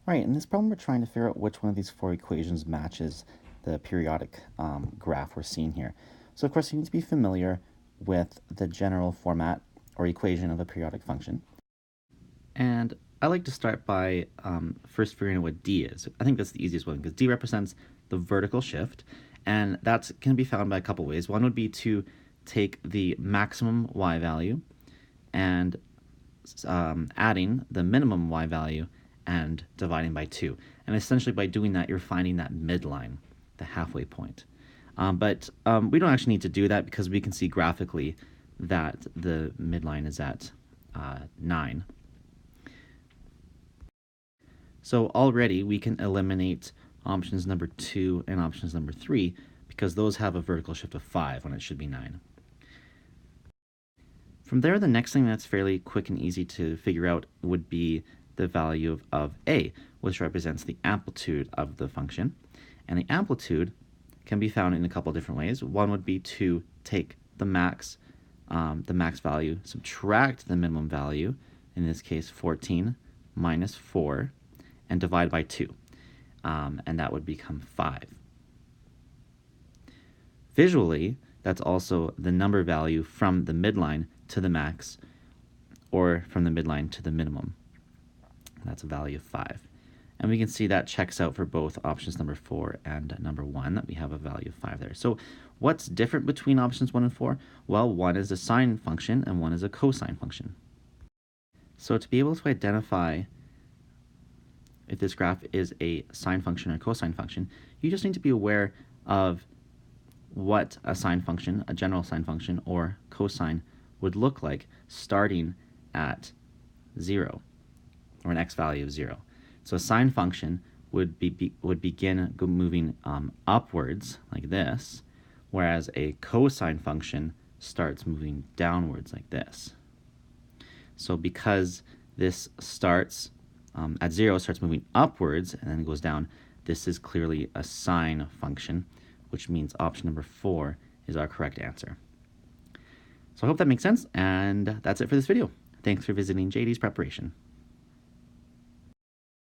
All right, in this problem, we're trying to figure out which one of these four equations matches the periodic graph we're seeing here. So, of course, you need to be familiar with the general format or equation of a periodic function. And I like to start by first figuring out what d is. I think that's the easiest one because d represents the vertical shift, and that can be found by a couple ways. One would be to take the maximum y value and adding the minimum y value and dividing by 2. And essentially by doing that, you're finding that midline, the halfway point. But we don't actually need to do that because we can see graphically that the midline is at 9. So already we can eliminate options number 2 and options number 3 because those have a vertical shift of 5 when it should be 9. From there, the next thing that's fairly quick and easy to figure out would be the value of a, which represents the amplitude of the function. And the amplitude can be found in a couple different ways. One would be to take the max value, subtract the minimum value, in this case 14 minus 4, and divide by 2. And that would become 5. Visually, that's also the number value from the midline to the max, or from the midline to the minimum. That's a value of 5. And we can see that checks out for both options number 4 and number 1, that we have a value of 5 there. So what's different between options 1 and 4? Well, one is a sine function and one is a cosine function. So to be able to identify if this graph is a sine function or cosine function, you just need to be aware of what a sine function, a general sine function, or cosine would look like starting at 0, or an x value of 0. So a sine function would begin moving upwards like this, whereas a cosine function starts moving downwards like this. So because this starts at 0, starts moving upwards and then goes down, this is clearly a sine function, which means option number 4 is our correct answer. So I hope that makes sense, and that's it for this video. Thanks for visiting JD's Preparation.